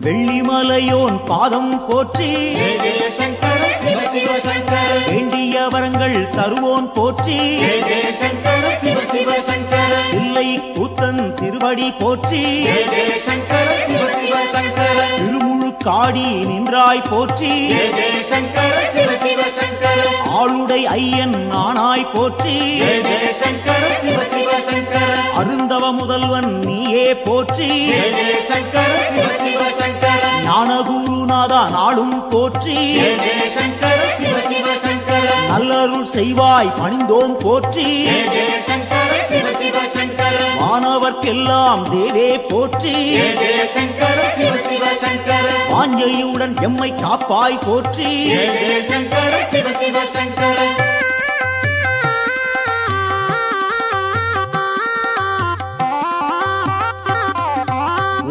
வெள்ளிமலையோன் பாதம் போற்றி ஜெய ஜெய சங்கர சிவ சிவ சங்கர வேண்டிய வரங்கள் தருவோன் போற்றி ஜெய ஜெய சங்கர சிவ சிவ சங்கர இல்லை கூத்தன் திருவடி போற்றி ஜெய ஜெய சங்கர சிவ சிவ சங்கர திருமுழுக்காடி நின்றாய் போற்றி ஜெய ஜெய சங்கர சிவ சிவ சங்கர ஆளுடை ஐயன் நானாய் போற்றி ஜெய ஜெய சங்கர சிவ சிவ சங்கர அருந்தவ முதல்வன் நீயே போற்றி ஜெய ஜெய சங்கர சிவ சிவ சங்கர ஞானகுருநாதா நாளும் போற்றி ஜெய ஜெய சங்கர சிவ சிவ சங்கர நல்லருள் செய்வாய் பணிந்தோம் போற்றி ஜெய ஜெய சங்கர சிவ சிவ சங்கர மாணவர்க்கெல்லாம் தேவே போற்றி ஜெய ஜெய சங்கர சிவ சிவ சங்கர வாஞ்சையுடன் எம்மை காப்பாய் போற்றி ஜெய ஜெய சங்கர சிவ சிவ சங்கர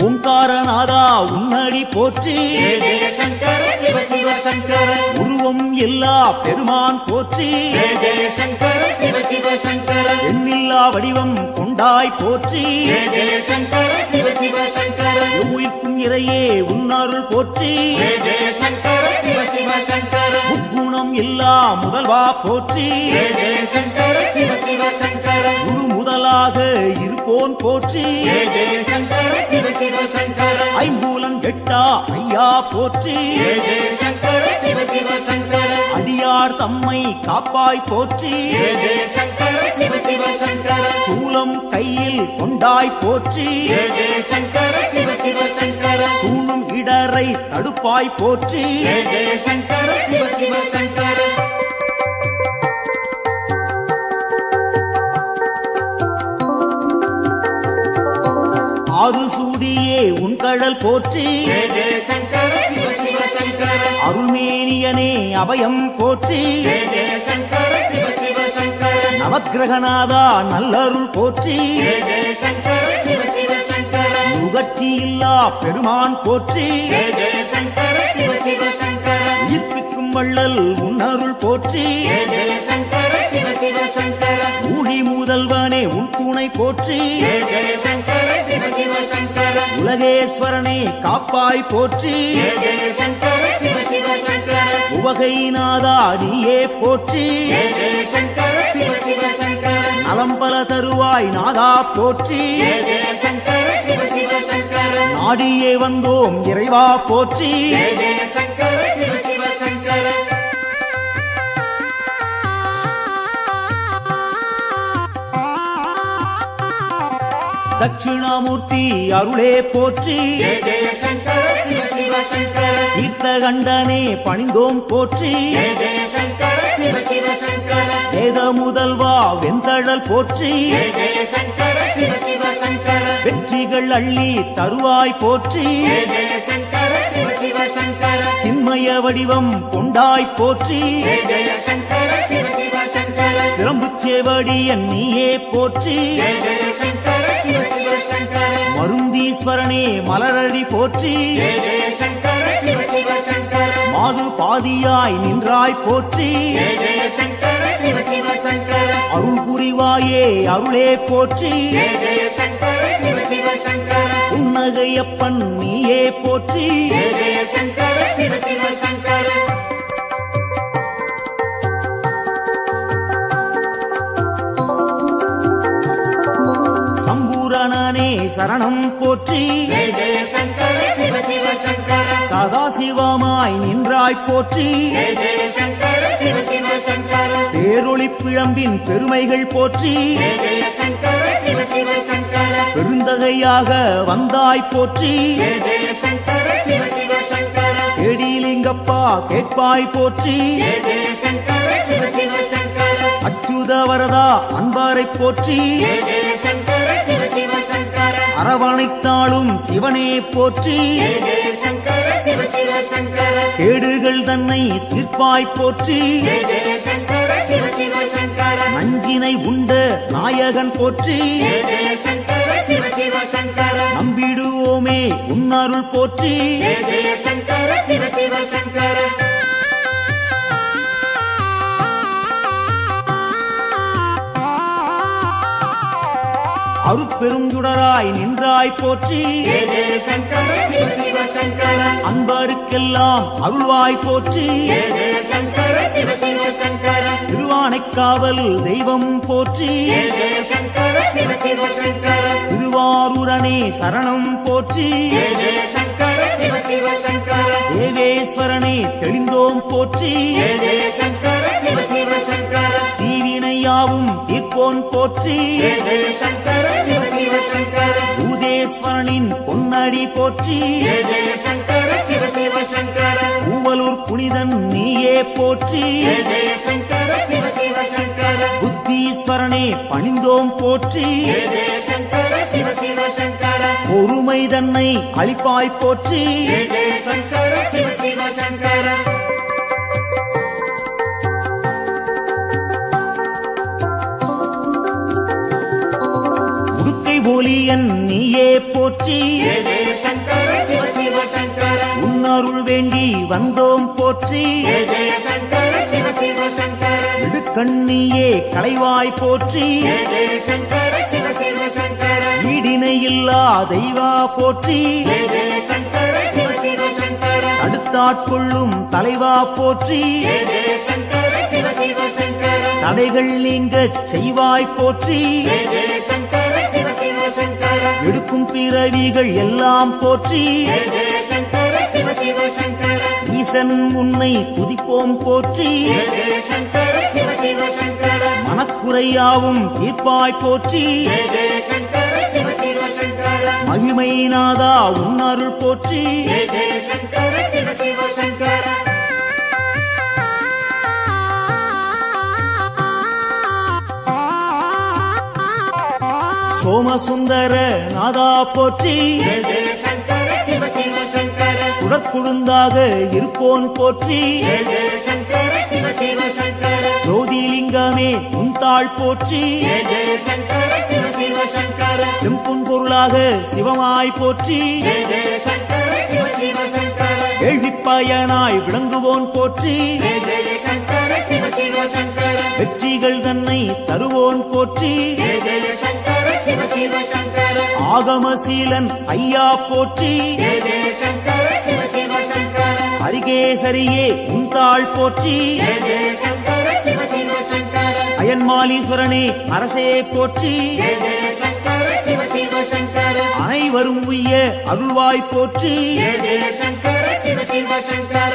ஓங்காரநாதா உன்னடி போற்றி ஜெய ஜெய சங்கர சிவ சிவ சங்கர உருவம் எல்லா பெருமான் போற்றி ஜெய ஜெய சங்கர சிவ சிவ சங்கர எண்ணில்லா வடிவம் கொண்டாய் போற்றி ஜெய ஜெய சங்கர சிவ சிவ சங்கர உயிர்க்கும் இறையே உன்னருள் போற்றி ஜெய ஜெய சங்கர சிவ சிவ சங்கர முக்குணம் எல்லா முதல்வா போற்றி ஜெய ஜெய சங்கர சிவ சிவ சங்கர குரு முதலாக இருப்போன் போற்றி ஜெய ஜெய சங்கர சிவ சிவ சங்கர ஐம்பூலன் எட்டா ஐயா போற்றி ஜெய ஜெய சங்கர சிவ சிவ சங்கர அடியார் தம்மை காப்பாய் போற்றி ஜெய ஜெய சங்கர சிவ சிவ சங்கர சூலம் கையில் கொண்டாய் போற்றி ஜெய ஜெய சங்கர சிவ சிவ சங்கர சூழும் இடரை தடுப்பாய் போற்றி ஜெய ஜெய சங்கர சிவ சிவ சங்கர ஆறு சூடியே உன் கடல் போற்றி ஜெய ஜெய சங்கர சிவ சிவ சங்கர அருள்மேனியனே அபயம் போற்றி ஜெய ஜெய சங்கர சிவ சிவ சங்கர நவக்கிரகநாதா நல்லருள் போற்றி ஜெய ஜெய சங்கர சிவ சிவ சங்கர முகர்ச்சி இல்லா பெருமான் போற்றி ஜெய ஜெய சங்கர சிவ சிவ சங்கர உயிர்ப்பிக்கும் வள்ளல் உன்னருள் போற்றி ஜெய ஜெய சங்கர சிவ சிவ சங்கர ஊழி முதல்வனே உன் துணை போற்றி ஜெய ஜெய சங்கர சிவ சிவ சங்கர உலகேஸ்வரனே காப்பாய் போற்றி ஜெய ஜெய சங்கர சிவ சிவ சங்கர உவகைநாதா நீயே போற்றி ஜெய ஜெய சங்கர சிவ சிவ சங்கர நலம்பல தருவாய் நாதா போற்றி ஜெய ஜெய சங்கர சிவ சிவ சங்கர நாடியே வந்தோம் இறைவா போற்றி ஜெய ஜெய சங்கர சிவ சிவ சங்கர தட்சிணாமூர்த்தி அருளே போற்றி ஜெய ஜெய சங்கர சிவ சிவ சங்கர தீர்த்தகண்டனே பணிந்தோம் போற்றி ஜெய ஜெய சங்கர சிவ சிவ சங்கர வேத முதல்வா வெந்தழல் போற்றி ஜெய ஜெய சங்கர சிவ சிவ சங்கர வெற்றிகள் அள்ளி தருவாய் போற்றி ஜெய ஜெய சங்கர சிவ சிவ சங்கர சின்மய வடிவம் கொண்டாய் போற்றி ஜெய ஜெய சங்கர சிவ சிவ சங்கர சிரம்புச்சேவடியன் நீயே போற்றி ஜெய ஜெய சங்கர சிவ சிவ சங்கர மருந்தீஸ்வரனே மலரடி போற்றி ஜெய ஜெய சங்கர சிவ சிவ சங்கர மாது பாதியாய் நின்றாய் போற்றி ஜெய ஜெய சங்கர சிவ சிவ சங்கர அருள் புரிவாயே அருளே போற்றி ஜெய ஜெய சங்கர சிவ சிவ சங்கர புன்னகையப்பன் நீயே போற்றி ஜெய ஜெய சங்கர சிவ சிவ சங்கர சம்பூரணனே சரணம் போற்றி ஜெய ஜெய சங்கர சிவ சிவ சங்கர சதாசிவமாய் நின்றாய் போற்றி ஜெய ஜெய சங்கர சிவ சிவ சங்கர பேரொளி பிழம்பின் பெருமைகள் போற்றி ஜெய ஜெய சங்கர சிவ சிவ சங்கர பெருந்தகையாக வந்தாய் போற்றி ஜெய ஜெய சங்கர சிவ சிவ சங்கர கேடிலிங்கப்பா கேட்பாய் போற்றி ஜெய ஜெய சங்கர சிவ சிவ சங்கர அச்சுத வரதா அன்பாரை போற்றி ஜெய ஜெய சங்கர சிவ சிவ சங்கர அரவணைத்தாளும் சிவனே போற்றி ஜெய ஜெய சங்கர சிவ சிவ சங்கர கேடுகள் தன்னை தீர்ப்பாய் போற்றி ஜெய ஜெய சங்கர சிவ சிவ சங்கர நஞ்சினை உண்ட நாயகன் போற்றி ஜெய ஜெய சங்கர சிவ சிவ சங்கர நம்பிடுவோமே உன்னருள் போற்றி ஜெய ஜெய சங்கர சிவ சிவ சங்கர அருட்பெருஞ்சுடராய் நின்றாய் போற்றி ஜெய ஜெய சங்கர சிவ சிவ சங்கர அன்பருக்கெல்லாம் அருள்வாய் போற்றி ஜெய ஜெய சங்கர சிவ சிவ சங்கர திருவானைக்காவல் தெய்வம் போற்றி ஜெய ஜெய சங்கர சிவ சிவ சங்கர திருவாரூரணே சரணம் போற்றி ஜெய ஜெய சங்கர சிவ சிவ சங்கர தேவேஸ்வரனே தெளிந்தோம் போற்றி ஜெய ஜெய சங்கர சிவ சிவ சங்கர தீவினையாவும் தீர்ப்போன் போற்றி ஜெய ஜெய சங்கர சிவ சிவ சங்கர பூதேஸ்வரனின் பொன்னடி போற்றி ஜெய ஜெய சங்கர சிவ சிவ சங்கர பூவலூர் புனிதன் நீயே போற்றி ஜெய ஜெய சங்கர சிவ சிவ சங்கர புத்தீஸ்வரனே பணிந்தோம் போற்றி ஜெய ஜெய சங்கர சிவ சிவ சங்கர பொறுமை தன்னை அளிப்பாய் போற்றி ஜெய ஜெய சங்கர சிவ சிவ சங்கர உடுக்கை ஒலியன் நீயே போற்றி ஜெய ஜெய சங்கர சிவ சிவ சங்கர உன்னருள் வேண்டி வந்தோம் போற்றி ஜெய ஜெய சங்கர சிவ சிவ சங்கர இடுக்கண்ணியே களைவாய் போற்றி ஜெய ஜெய சங்கர சிவ சிவ சங்கர ஈடினை இல்லா தெய்வா போற்றி ஜெய ஜெய சங்கர சிவ சிவ சங்கர அடுத்தாட்கொள்ளும் தலைவா போற்றி ஜெய ஜெய சங்கர சிவ சிவ சங்கர தடைகள் நீங்கச் செய்வாய் போற்றி ஜெய ஜெய சங்கர சிவ சிவ சங்கர எடுக்கும் பிறவிகள் எல்லாம் போற்றி ஜெய ஜெய சங்கர சிவ சிவ சங்கர ஈசன் உன்னை துதிப்போம் போற்றி ஜெய ஜெய சங்கர சிவ சிவ சங்கர மனக்குறையாவும் தீர்ப்பாய் போற்றி ஜெய ஜெய சங்கர சிவ சிவ சங்கர மகிமை நாதா உன்னருள் போற்றி ஜெய ஜெய சங்கர சிவ சிவ சங்கர சோமசுந்தர நாதா போற்றி ஜெய ஜெய சங்கர சிவ சிவ சங்கர சுடக்குழுந்தாக இருப்போன் போற்றி ஜெய ஜெய சங்கர சிவ சிவ சங்கர ஜோதிலிங்கமே உன்தாள் போற்றி ஜெய ஜெய சங்கர சிவ சிவ சங்கர செம்புன் பொருளாக சிவமாய் போற்றி ஜெய ஜெய சங்கர சிவ சிவ சங்கர கேள்விப்பயனாய் விளங்குவோன் போற்றி ஜெய ஜெய சங்கர சிவ சிவ சங்கர வெற்றிகள் தன்னை தருவோன் போற்றி ஜெய ஜெய சங்கர சிவ சிவ சங்கர ஆகமசீலன் ஐயா போற்றி ஜெய ஜெய சங்கர சிவ சிவ சங்கர அரிகேசரியே உன்தாள் போற்றி ஜெய ஜெய சங்கர சிவ சிவ சங்கர அயன்மாலீஸ்வரனே அரசே போற்றி ஜெய ஜெய சங்கர சிவ சிவ சங்கர அனைவரும் உய்ய அருள்வாய் போற்றி ஜெய ஜெய சங்கர சிவ சிவ சங்கர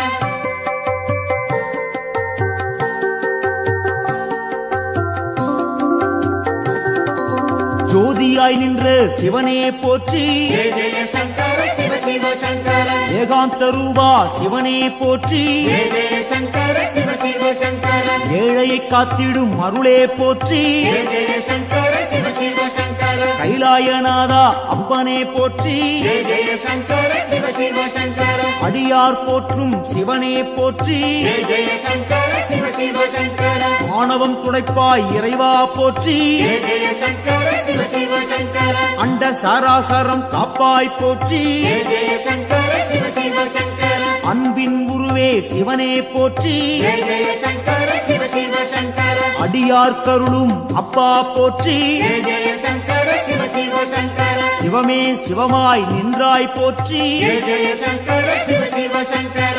ஜோதியாய் நின்ற சிவனே போற்றி ஜெய ஜெய சங்கர சிவ சிவ சங்கர ஏகாந்த ரூபா சிவனே போற்றி ஜெய ஜெய சங்கர சிவ சிவ சங்கர ஏழையை காத்திடும் அருளே போற்றி ஜெய ஜெய சங்கர சிவ சிவ சங்கர கைலாயநாதா அப்பனே போற்றி ஜெய ஜெய சங்கர சிவ சிவ சங்கர அடியார் போற்றும் சிவனே போற்றி ஜெய ஜெய சங்கர சிவ சிவ சங்கர ஆணவம் துடைப்பாய் இறைவா போற்றி ஜெய ஜெய சங்கர சிவ சிவ சங்கர அண்ட சாராசரம் காப்பாய் போற்றி ஜெய ஜெய சங்கர சிவ சிவ சங்கர அன்பின் உருவே சிவனே போற்றி ஜெய ஜெய சங்கர சிவ சிவ சங்கர அடியார் கருளும் அப்பா போற்றி ஜெய ஜெய சங்கர சிவ சிவ சங்கர சிவமே சிவமாய் நின்றாய் போற்றி ஜெய ஜெய சங்கர சிவ சிவ சங்கர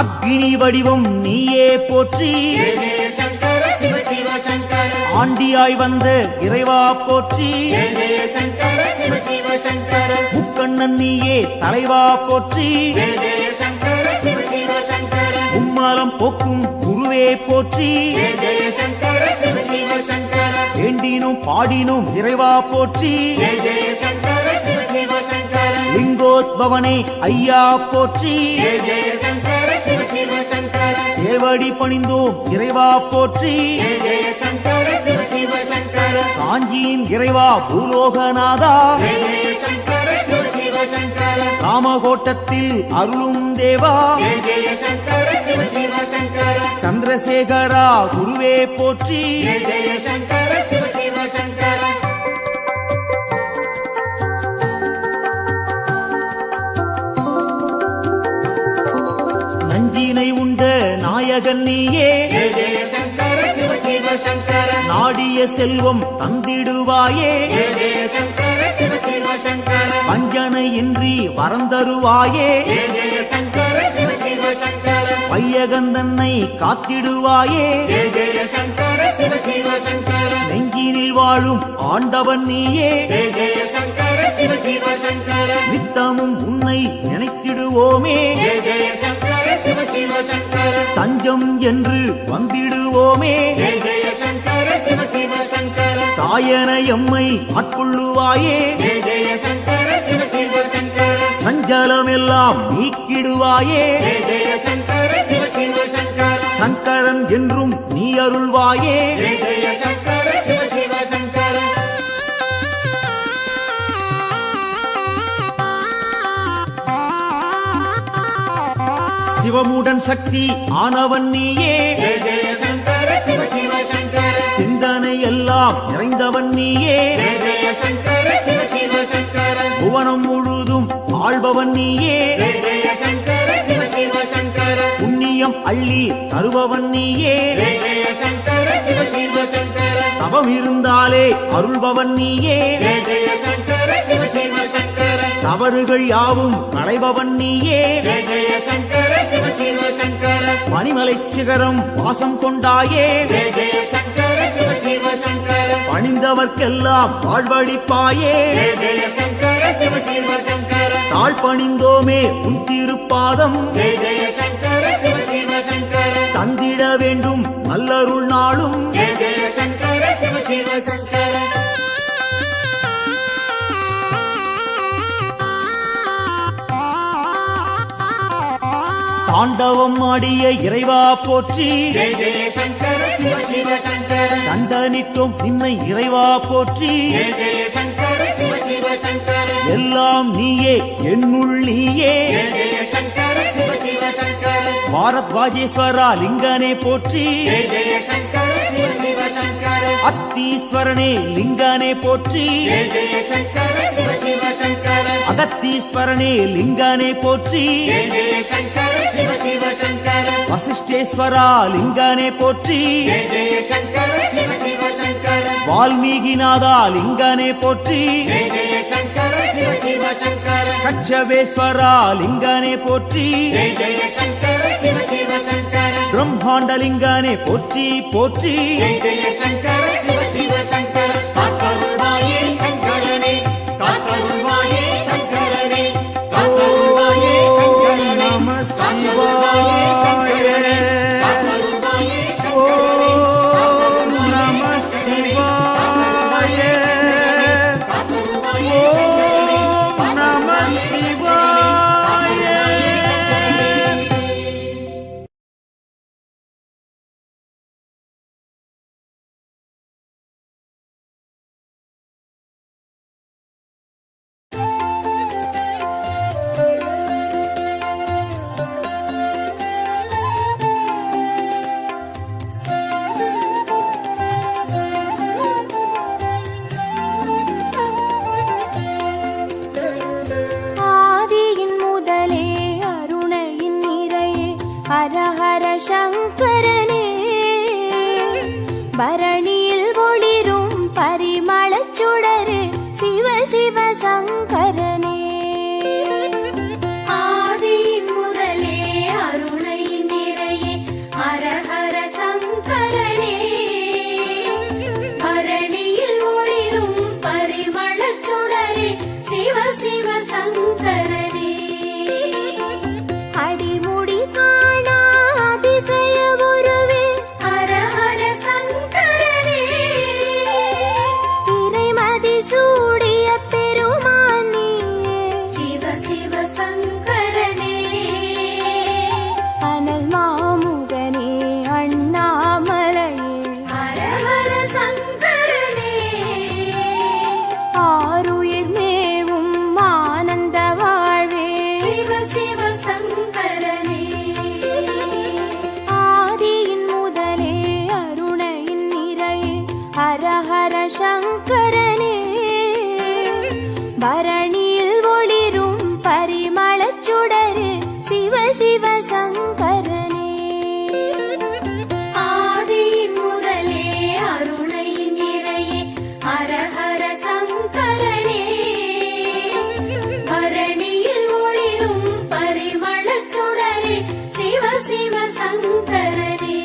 அக்னி வடிவம் நீயே போற்றி ஜெய ஜெய சங்கர சிவ சிவ சங்கர ஆண்டியாய் வந்த இறைவா போற்றி ஜெய ஜெய சங்கர சிவ சிவ சங்கர முக்கண்ணன் நீயே தலைவா போற்றி ஜெய ஜெய சங்கர சிவ சிவ சங்கர உம்மாலம் போக்கும் குருவே போற்றி ஜெய ஜெய சங்கர சிவ சிவ சங்கர வேண்டினும் பாடினும் இறைவா போற்றி ஜெய ஜெய சங்கர சிவ சிவ சங்கர லிங்கோத்பவனே ஐயா போற்றி ஜெய ஜெய சங்கர சிவ சிவ சங்கர சேவடி பணிந்தோம் இறைவா போற்றி ஜெய ஜெய சங்கர சிவ சிவ சங்கர காஞ்சியின் இறைவா பூலோகநாதா ஜெய ஜெய சங்கர சிவ சிவ சங்கர காமகோட்டத்தில் அருளும் தேவா ஜெய ஜெய சங்கர சிவ சிவ சங்கர சந்திரசேகரா குருவே போற்றி ஜெய ஜெய சங்கர சிவ சிவ சங்கர நஞ்சினை உண்ட நாயகன் நீயே ஜெய ஜெய சங்கர சிவ சிவ சங்கர நாடிய செல்வம் தந்திடுவாயே ஜெய ஜெய சங்கர சிவ சிவ சங்கர வஞ்சனையின்றி வரந்தருவாயே ஜெய ஜெய சங்கர சிவ சிவ சங்கர வையகந்தன்னை காத்திடுவாயே ஜெய ஜெய சங்கர சிவ சிவ சங்கர நெஞ்சினில் வாழும் ஆண்டவன் நீயே ஜெய ஜெய சங்கர சிவ சிவ சங்கர நித்தமும் உன்னை நினைத்திடுவோமே ஜெய ஜெய சங்கர சிவ சிவ சங்கர தஞ்சம் என்று வந்திடுவோமே ஜெய ஜெய சங்கர சிவ சிவ சங்கர தாயன எம்மை ஆட்கொள்ளுவாயே ஜெய ஜெய சங்கர சிவ சிவ சங்கர சஞ்சலமெல்லாம் நீக்கிடுவாயே ஜெய ஜெய சங்கர சிவ சிவ சங்கர சங்கரன் என்றும் நீ அருள்வாயே ஜெய ஜெய சங்கர சிவ சிவ சங்கர சிவமுடன் சக்தி ஆனவன் நீயே ஜெய ஜெய சங்கர சிவ சிவ சங்கர சிந்தனை எல்லாம் நிறைந்தவன் நீயே ஜெய ஜெய சங்கர சிவ சிவ சங்கர புவனம் முழுதும் ஆள்பவன் நீயே ஜெய ஜெய சங்கர சிவ சிவ சங்கர புண்ணியம் அள்ளி தருபவன் நீயே ஜெய ஜெய சங்கர சிவ சிவ சங்கர தவம் இருந்தாலே அருள்பவன் நீயே ஜெய ஜெய சங்கர சிவ சிவ சங்கர தவறுகள் யாவும் களைபவன் நீயே ஜெய ஜெய சங்கர சிவ சிவ சங்கர பனிமலை சிகரம் வாசம் கொண்டாயே ஜெய ஜெய சங்கர சிவ சிவ சங்கர பணிந்தவர்க்கெல்லாம் வாழ்வழிப்பாயே ஜெய ஜெய சங்கர சிவ சிவ சங்கர தாழ் பணிந்தோமே உன் திருப்பாதம் ஜெய ஜெய சங்கர சிவ சிவ சங்கர தந்திட வேண்டும் நல்லருள் நாளும் ஜெய ஜெய சங்கர சிவ சிவ சங்கர தாண்டவம் ஆடிய இறைவா போற்றி ஜெய ஜெய சங்கர சிவ சிவ சங்கர தண்டனிட்டோம் நின்னை இறைவா போற்றி ஜெய ஜெய சங்கர சிவ சிவ சங்கர எல்லாம் நீயே என்னுள் நீயே ஜெய ஜெய சங்கர சிவ சிவ சங்கர பாரத்வாஜேஸ்வரா லிங்கனே போற்றி ஜெய ஜெய சங்கர சிவ சிவ சங்கர அத்தீஸ்வரனே லிங்கனே போற்றி ஜெய ஜெய சங்கர சிவ சிவ சங்கர அகத்தீஸ்வரனே லிங்கனே போற்றி ஜெய ஜெய சங்கர சிவ சிவ சங்கர வசிஷ்டேஸ்வரா லிங்கனே போற்றி ஜெய ஜெய சங்கர சிவ சிவ சங்கர வால்மீகிநாதா லிங்கனே போற்றி ஜெய ஜெய சங்கர சிவ சிவ சங்கர கச்சவேஸ்வரா லிங்கனே போற்றி ஜெய ஜெய சங்கர சிவ சிவ சங்கர பிரம்மாண்டலிங்கனே போற்றி போற்றி ஜெய ஜெய சங்கர சிவ சிவ சங்கர காத்தருள்வாயே சங்கரனே காத்தருள்வாயே சங்கரனே காத்தருள்வாயே சங்கரனே நம காத்தருள்வாயே சங்கரனே காத்தருள்வாயே சங்கரனே ஓம் நம சிவாய காத்தருள்வாயே ஓம் நம சிவாய ஆதியின் முதலே அருணையின் நிறையே ஹர ஹர சங்கரனே பரணியில் ஒளிரும் பரிமளச் சுடரே சிவ சிவ சங்கரனே ஆதியின் முதலே அருணையின் நிறையே ஹர ஹர சங்கரனே பரணியில் ஒளிரும் பரிமளச் சுடரே சிவ சிவ சங்கரனே அடிமுடி காணா அதிசய உருவே ஹர ஹர சங்கரனே இறைமதி சூடிய பெருமான் நீயே சிவ சிவ சங்கரனே அனல் மாமுகனே அண்ணாமலையே ஹர ஹர சங்கரனே ஆருயிர் மேவும் ஆனந்த வாழ்வே சிவ சிவ சங்கரனே ஆதியின் முதலே அருணையின் நிறையே ஹர ஹர சங்கரனே பரணியில் ஒளிரும் பரிமளச் சுடரே சிவ சிவ சங்கரனே சங்கரனே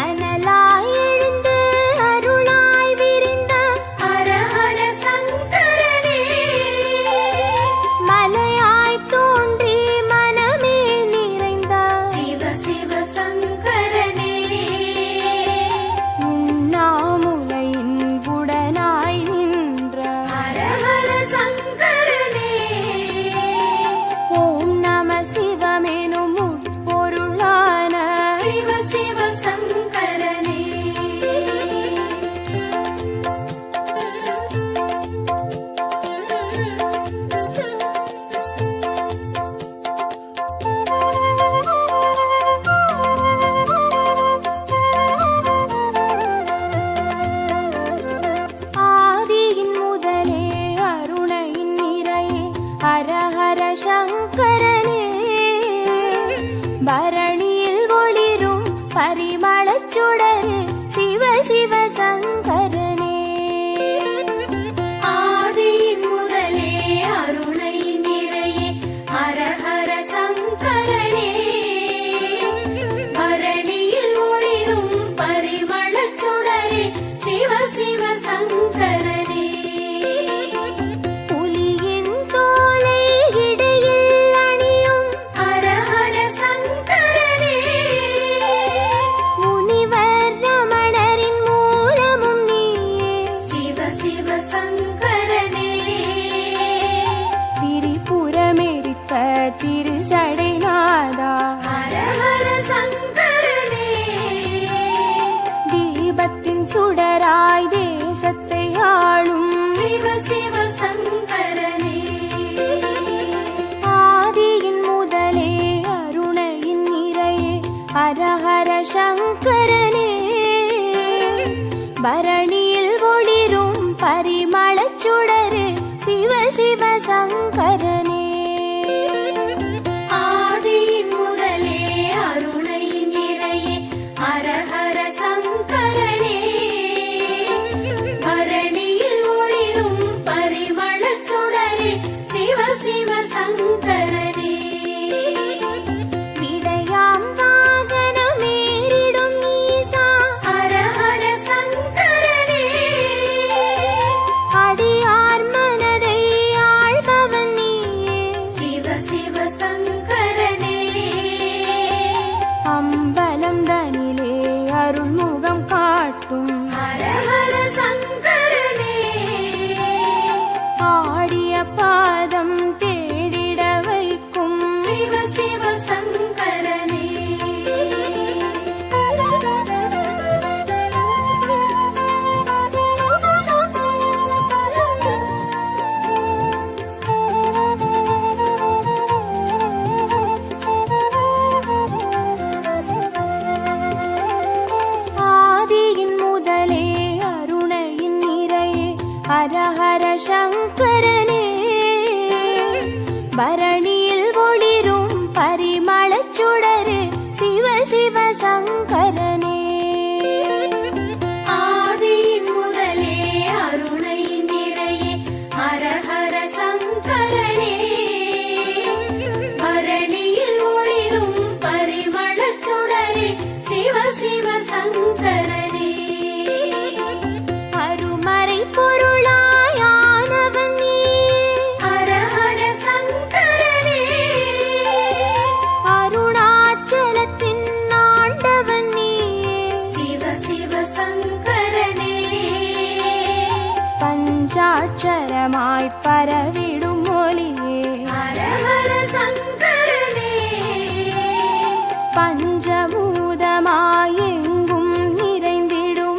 அனலாய் எழுந்து அருளாய் விரிந்த ஹர ஹர சங்கரனே மலையாய் தோன்றி மனமே நிறைந்த சிவ சிவ சங்கரனே உண்ணாமுலையின் உடனாய் நின்ற ஹர ஹர சங்கரனே ஓம் நம சிவமெனும் உட்பொருளான சிவ சிவ சங்கரனே ஆதியின் முதலே அருணையின் நிறையே ஹர ஹர சங்கரனே பரணியில் ஒளிரும் பரிமளச் சுடரே சிவ சிவ சங்கரனே ஆதியின் முதலே அருணை நிறையே ஹர ஹர சங்கரனே பரணியில் ஒளிரும் பரிமளச் சுடரே சிவ சிவ சங்கரனே புலியின் தோலை இடையில் அணியும் ஹர ஹர சங்கரனே முனிவர் ரமணரின் மூலமும் நீயே சிவ சிவ சங்கரனே திரிபுரமெரித்த திருசடைநாதா ஹர ஹர சங்கரனே தீபத்தின் சுடராய் தேசத்தை ஆளும் சிவ சிவ சங்கரனே ஆதியின் முதலே அருணையின் நிறையே ஹர ஹர சங்கரனே பரணியில் ஒளிரும் பரிமளச் சுடரே சிவ சிவ சங்கரனே ஆதியின் முதலே அருணை நிறையே ஹர ஹர சங்கரனே பரணியில் ஒளிரும் பரிமளச் சுடரே சிவ சிவ சங்கரனே விடையாம் வாகனமேறிடும் ஈசா ஹர ஹர சங்கரனே அடியார் மனதை ஆள்பவன் நீயே சிவ சிவ சங்கரனே அம்பலம் தனிலே அருள்முகம் காட்டும் ஹர ஹர சங்கரனே ஆடிய பாதம் தேடிட வைக்கும் சிவ சிவ சங்கரனே ஆதியின் முதலே அருணையின் நிறையே ஹர ஹர சங்கரனே பரணியில் ஒளிரும் பரிமளச் சுடரே சிவ சிவ சங்கரனே ஆதியின் முதலே அருணை நிறையே ஹர ஹர சங்கரனே பரணியில் ஒளிரும் பரிமளச் சுடரே சிவ சிவ சங்கரனே அருமறை பொருளாயானவன் நீயே ஹர ஹர சங்கரனே அருணாச்சலத்தின் ஆண்டவன் நீயே சிவ சிவ சங்கரனே பஞ்சாட்சரமாய் பரவிடும் ஒளியே ஹர ஹர சங்கரனே பஞ்சபூதமாய் எங்கும் நிறைந்திடும்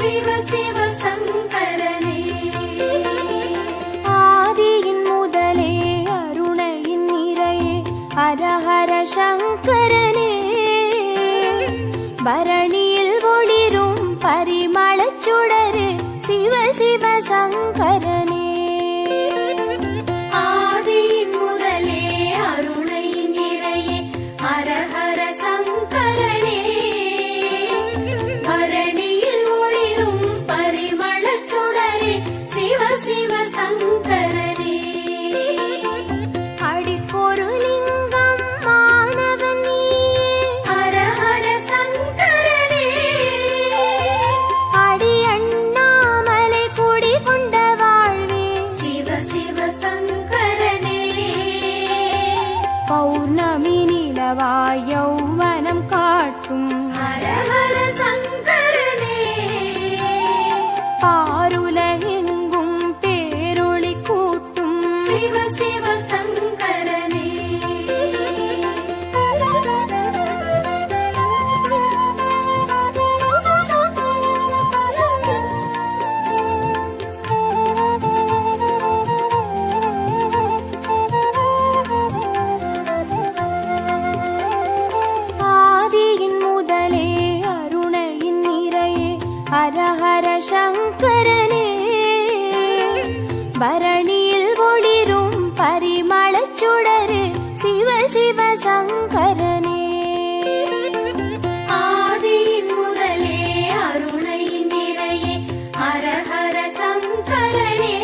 சிவ சிவ சங்கரனே ஆதியின் முதலே அருணையின் நிறையே ஹரஹர சங்கரனே பரணியில் ஒளிரும் பரிமளச் சுடரே சிவ சிவ சங்கரனே ஆதியின் முதலே அருணையின் நிறையே ஹர ஹர சங்கரனே பரணியில் ஒளிரும் பரிமளச் சுடரே சிவ சிவ சங்கரனே அடிக்கொரு லிங்கம் மாணவன் நீயே ஹர ஹர சங்கரனே அடி அண்ணாமலை குடி கொண்ட வாழ்வே சிவ சிவ சங்கரனே பௌர்ணமி நிலவாய் யௌவனம் காட்டும் ஹர ஹர சங்கரனே பாருலகெங்கும் பேரொளி கூட்டும் சிவ சிவ சங்கரனே ஆதியின் முதலே அருணையின் நிறையே ஹரஹர சங்கரனே பரணியில் ஒளிரும் பரிமளச் சுடரே சிவ சிவ சங்கரனே ஆதியின் முதலே அருணையின் நிறையே ஹர ஹர சங்கரனே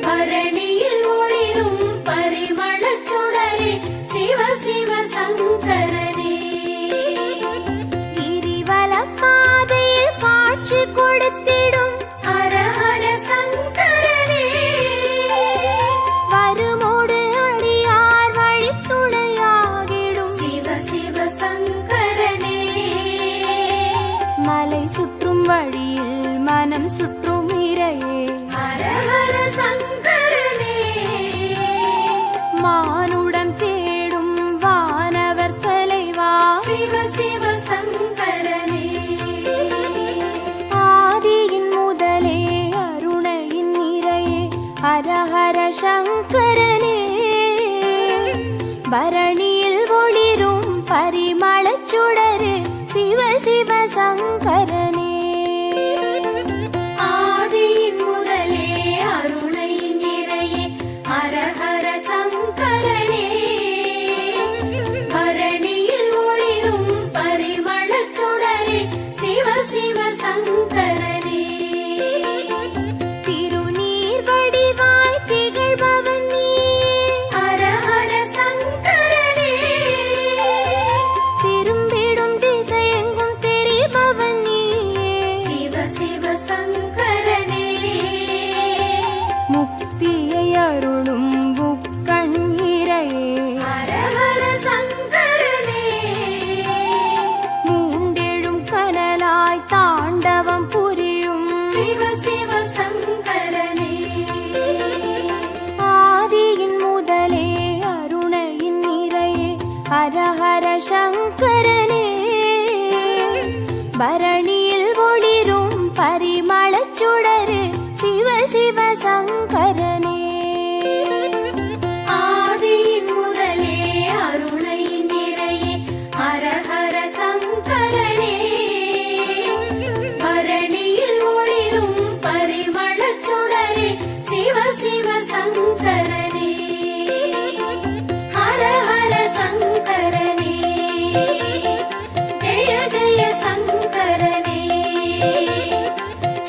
பரணியில் ஒளிரும் பரிமளச் சுடரே சிவ சிவ சங்கரனே கிரிவல பாதையில் காட்சி கொடுத்திடும் ஹர ஹர சங்கரனே வருமோடு அடியார் வழித்துணையாகிடும் சிவ சிவ சங்கரனே மலை சுற்றும் வழியில் மனம் சுற்றும் இறையே ஹர ஹர சங்கரனே மானுடம் தேடும் வானவர் தலைவா சிவ சிவ சங்கரனே ஆதியின் முதலே அருணையின் நிறையே ஹரஹர சங்கரனே பரணியில் ஒளிரும் பரிமளச் சுடரே சிவ சிவ சங்கரனே ஆதியின் முதலே அருணையின் நிறையே ஹர ஹர சங்கரனே பரணியில் ஒளிரும் பரிமளச் சுடரே சிவ சிவ சங்கரனே திருநீர் வடிவாய் திகழ்பவன் நீயே ஹர ஹர சங்கரனே திரும்பிடும் திசையெங்கும் தெரிபவன் நீயே சிவ சிவ சங்கரனே முக்தியை அருளும் புக்கண் இறையே ஹர ஹர சங்கரனே மூண்டெழும் கனலாய் தாண்டவம் புரியும் சிவ சிவ சங்கரனே ஆதியின் முதலே அருணையின் நிறையே ஹரஹர சங்கரனே பரணியில் ஒளிரும் பரிமளச் சுடரே சிவ சிவ சங்கரனே ஆதியின் முதலே அருணையின் நிறையே ஹர ஹர சங்கரனே பரணியில் ஒளிரும் பரிமளச் சுடரே சிவ சிவ சங்கரனே ஹர ஹர சங்கரனே ஜெய ஜெய சங்கரனே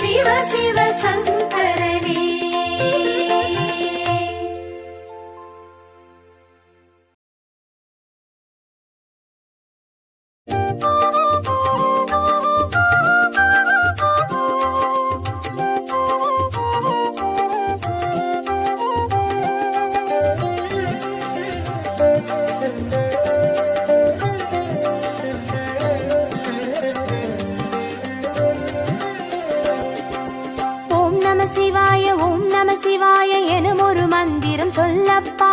சிவ சிவ சங்கரனே ஓம் நம சிவாய எனும் ஒரு மந்திரம் சொல்லப்பா.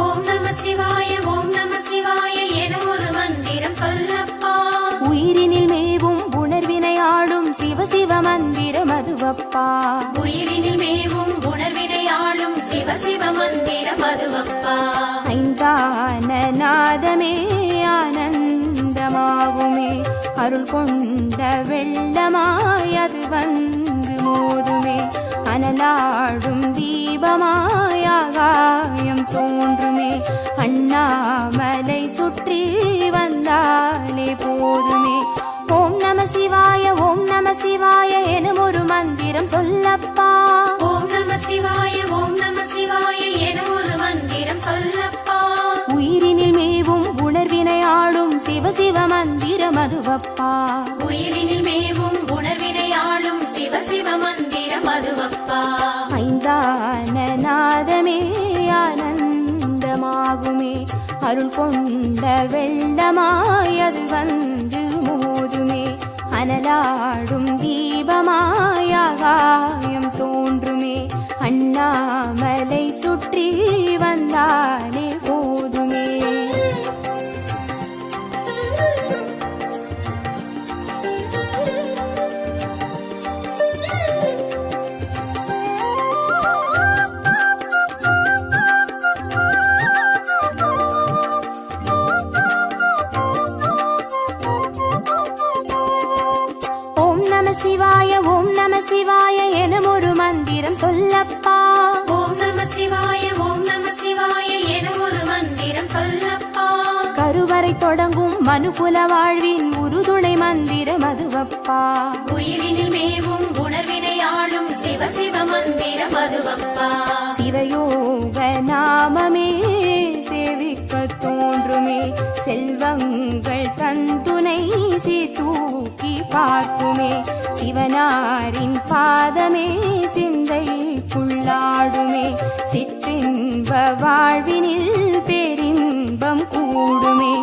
ஓம் நம சிவாய ஓம் நம சிவாய என ஒரு மந்திரம் சொல்லப்பா. உயிரினில் மேவும் உணர்வினை ஆடும் அதுவப்பா. உயிரினில் மேவும் உணர்வினை ஆளும் சிவ சிவ மந்திரம் அதுவப்பா. ஐந்தான நாதமே ஆனந்தமாகுமே, அருள் கொண்ட வெள்ளமாய் அது வந்து மோதுமே, அனலாடும் தீபமாய் ஆகாயம் தோன்றுமே, அண்ணாமலை சுற்றி வந்தாலே போதுமே. ஓம் நம சிவாய ஓம் நம சிவாய எனும் ஒரு மந்திரம் சொல்லப்பா. ஓம் நம சிவாய ஓம் நம சிவாய எனும் ஒரு மந்திரம் சொல்லப்பா. உயிரினில் மேவும் உணர்வினை ஆளும் சிவ சிவ மந்திரம் அதுவப்பா. உயிரினில் மேவும் உணர்வினை ஆளும் சிவ சிவ மந்திரம் அதுவப்பா. ஐந்தான நாதமே ஆனந்தமாகுமே, அருள் கொண்ட வெள்ளமாய் அது வந்து மோதுமே, அனலாடும் தீபமாய் ஆகாயம் தோன்றுமே, அண்ணாமலை சுற்றி வந்தாலே போதுமே. சிவாய ஓம் நம சிவாய எனும் ஒரு மந்திரம் சொல்லப்பா. ஓம் நம சிவாய ஓம் நம சிவாய எனும் ஒரு மந்திரம் சொல்லப்பா. கருவறை தொடங்கும் மனுகுல வாழ்வின் உறுதுணை மந்திரம் அதுவப்பா. உயிரினில் மேவும் உணர்வினை ஆளும் சிவ சிவ மந்திரம் அதுவப்பா. சிவயோக நாமமே சேவிக்க தோன்றுமே, செல்வங்கள் தந்துணை தூக்கி பார்க்குமே, சிவனாரின் பாதமே சிந்தைக்குள்ளாடுமே, சிற்றின்ப வாழ்வினில் பேரின்பம் கூடுமே.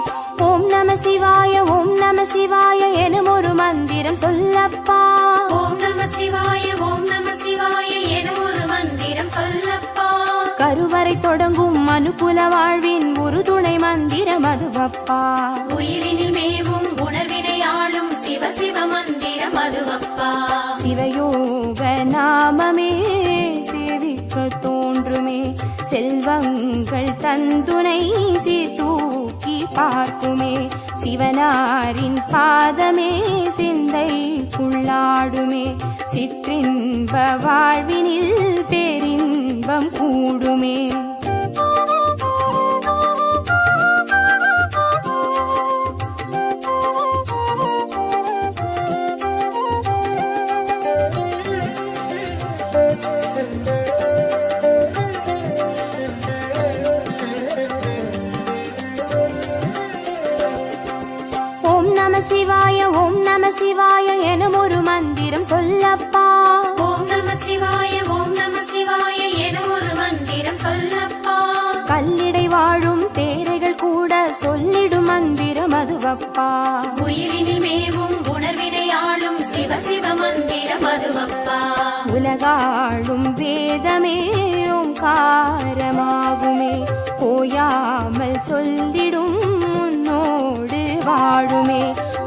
ஓம் நம சிவாய ஓம் நம சிவாய எனும் ஒரு மந்திரம் சொல்லப்பா. ஓம் நம சிவாய ஓம் நம சிவாய எனும் ஒரு மந்திரம் சொல்லப்பா. கருவறை தொடங்கும் மனுகுல வாழ்வின் ஒரு துணை மந்திரம் அதுவப்பா. உயிரினில் மேவும் உணர்வினை ஆளும் சிவ சிவ மந்திரம் அதுவப்பா. சிவயோக நாமமே சேவிக்க தோன்றுமே, செல்வங்கள் தந்துணை தூக்கி பார்க்குமே, சிவனாரின் பாதமே சிந்தைக்குள்ளாடுமே, சிற்றின்ப வாழ்வினில் பேரின்பம் கூடுமே. ஓம் நம சிவாய ஓம் நம சிவாய எனும் ஒரு மந்திரம் சொல்லப்பா. ஓம் நம சிவாய ஓம் நம சிவாய எனும் ஒரு மந்திரம் சொல்லப்பா. கல்லிடை வாழும் தேரைகள் கூட சொல்லிடும் மந்திரம் அதுவப்பா. உயிரினில் மேவும் உணர்வினை ஆளும் சிவ சிவ மந்திரம் அதுவப்பா. உலகாளும் வேதமே ஓங்காரமாகுமே, ஓயாமல் சொல்லிடும் உன்னோடு வாழுமே,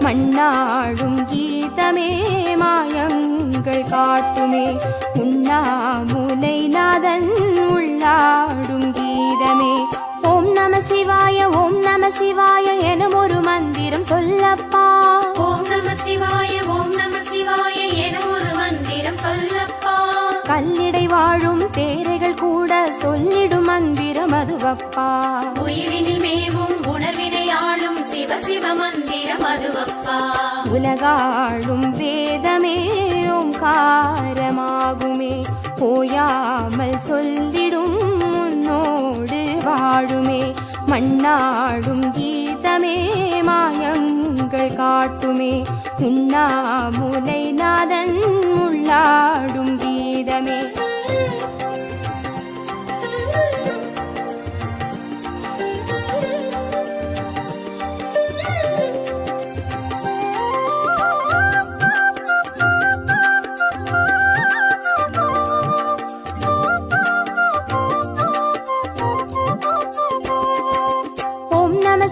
மண்ணாடும் கீதமே மாயங்கள் காட்டுமே, உண்ணாமுலை நாதன் உள்ளாடும் கீதமே. ஓம் நம சிவாய ஓம் நம சிவாய எனும் ஒரு மந்திரம் சொல்லப்பா. ஓம் நம சிவாய ஓம் நம சிவாய எனும் ஒரு மந்திரம் சொல்லப்பா. கல்லிடை வாழும் தேரைகள் கூட சொல்லிடும் மந்திரம் அதுவப்பா. உயிரினில் மேவும் உணர்வினை ஆளும் சிவ சிவ மந்திரம் அதுவப்பா. உலகாளும் வேதமே ஓங்காரமாகுமே, ஓயாமல் சொல்லிடும் உன்னோடு வாழுமே, மண்ணாடும் கீதமே மாயங்கள் காட்டுமே, உண்ணாமுலை நாதன் உள்ளாடும் கீதமே.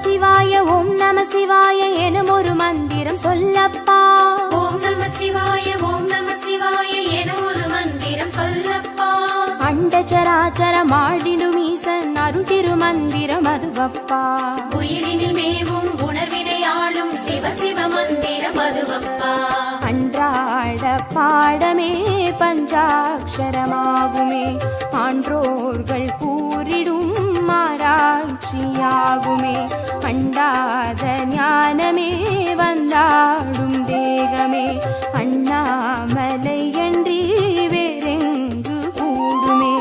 சிவாய ஓம் நம சிவாய எனும் ஒரு மந்திரம் சொல்லப்பா. ஓம் நம சிவாய சராச்சரமாடிடும் ஈசன் அருள் திருமந்திரம் அதுவப்பா. உயிரினில் மேவும் உணர்வினையாளும் சிவ சிவ மந்திரம் அதுவப்பா. அன்றாட பாடமே பஞ்சாட்சரமாகுமே, ஆன்றோர்கள் கூறிடும் ஆராய்ச்சியாகுமே. அண்டாத ஞானமே வந்தாடும் தேகமே, அண்ணாமலை அன்றி வேறெங்கு கூடுமே.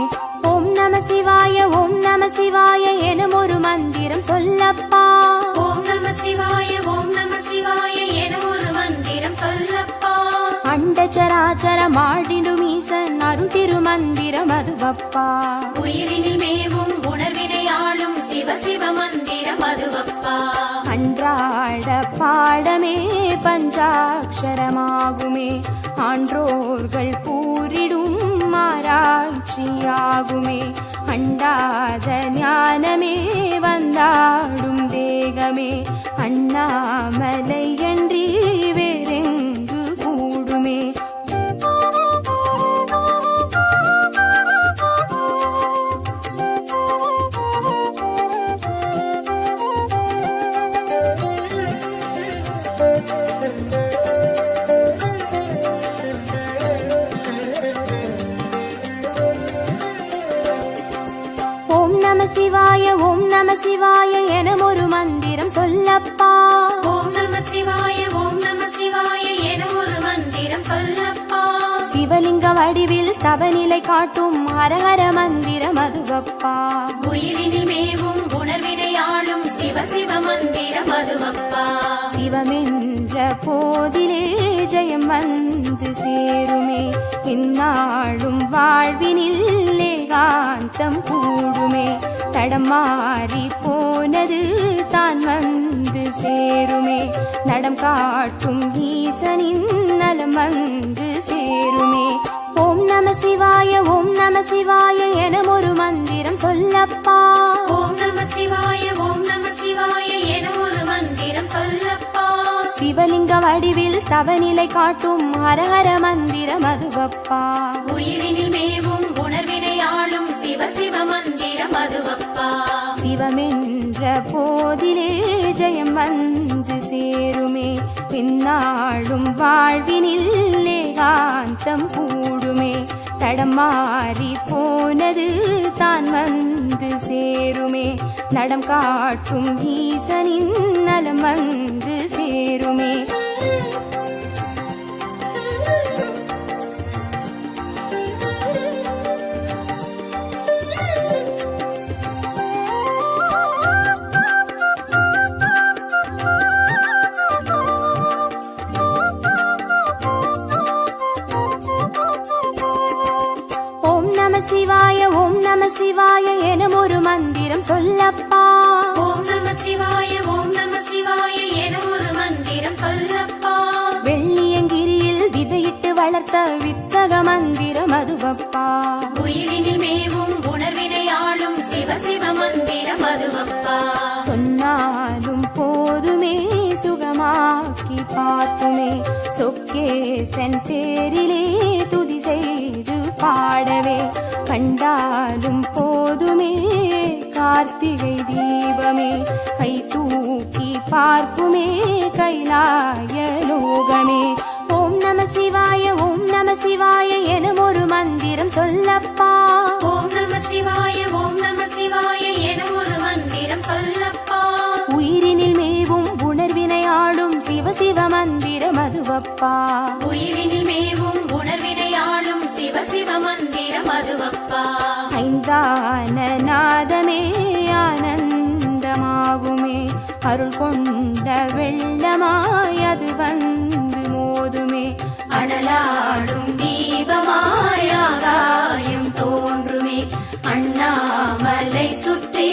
ஓம் நம சிவாய ஓம் நம சிவாய எனும் ஒரு மந்திரம் சொல்லப்பா. ஓம் நம சிவாய ஓம் நம சிவாய என ஒரு மந்திரம் சொல்லப்பா. அண்டச்சராச்சரமாடிடும் ஈசன் அருள் திருமந்திரம் அதுவப்பா. உயிரினில் மேவும் உணர்வினையாளும் சிவ சிவ மந்திரம் அதுவப்பா. அன்றாட பாடமே பஞ்சாட்சரமாகுமே, ஆன்றோர்கள் கூறிடும் ஆராய்ச்சியாகுமே. அண்டாத ஞானமே வந்தாடும் தேகமே, அண்ணாமலை அன்றி வேறெங்கு கூடுமே. ஓம் நம சிவாய ஓம் நம சிவாய எனும் ஒரு மந்திரம் சொல்லப்பா. ஓம் நம சிவாய ஓம் நம சிவாய என ஒரு மந்திரம் சொல்லப்பா. சிவலிங்க வடிவில் தவநிலை காட்டும் ஹரஹர மந்திரம் அதுவப்பா. உயிரினில் மேவும் உணர்வினையாளும் சிவ சிவ மந்திரம் அதுவப்பா. சிவமென்ற போதிலே ஜெயம் வந்து சேருமே, இந்நாளும் வாழ்வினில் ஏகாந்தம் கூடுமே. தடமாறி போனது தான் வந்து சேருமே, நடம் காட்டும் ஈசனின் நலம் வந்து சேருமே. ஓம் நம சிவாய ஓம் நம சிவாய எனும் ஒரு மந்திரம் சொல்லப்பா. ஓம் நம சிவாய ஓம் நம சிவாய என ஒரு மந்திரம் சொல்லப்பா. சிவலிங்க வடிவில் தவநிலை காட்டும் ஹரஹர மந்திரம் அதுவப்பா. உயிரினில் மேவும் உணர்வினையாளும் சிவ சிவ மந்திரம் அதுவப்பா. சிவமென்ற போதிலே ஜெயம் வந்து சேருமே, இந்நாளும் வாழ்வினில் ஏகாந்தம் கூடுமே. தடமாறி போனது தான் வந்து சேருமே, நடம் காட்டும் ஈசனின் நலம் வந்து சேருமே. ஓம் நம சிவாய ஓம் நம சிவாய எனும் ஒரு மந்திரம் சொல்லப்பா. ஓம் நம சிவாய ஓம் நம சிவாய என ஒரு மந்திரம் சொல்லப்பா. வெள்ளியங்கிரியில் விதையிட்டு வளர்த்த வித்தக மந்திரம் அதுவப்பா. உயிரினில் மேவும் உணர்வினையாளும் சிவ சிவ மந்திரம் அதுவப்பா. சொன்னாலும் போதுமே சுகமாக்கி பார்க்குமே, சொக்கேசன் பேரிலே துதி செய்து பாடவே. கண்டாலும் போதுமே கார்த்திகை தீபமே, கை தூக்கி பார்க்குமே கைலாய லோகமே. ஓம் நம சிவாய ஓம் நம சிவாய எனும் ஒரு மந்திரம் சொல்லப்பா. ஓம் நம சிவாய ஓம் நம சிவாய என ஒரு மந்திரம் சொல்லப்பா. உயிரினில் மேவும் உணர்வினையாளும் சிவ சிவ மந்திரம் அதுவப்பா. உயிரினில் மேவும் உணர்வினையாளும் சிவ சிவ மந்திரம் அதுவப்பா. ஐந்தான நாதமே ஆனந்தமாகுமே, அருள் கொண்ட வெள்ளமாய் அது வந்து மோதுமே. அனலாடும் தீபமாய் ஆகாயம் தோன்றுமே, அண்ணாமலை சுற்றி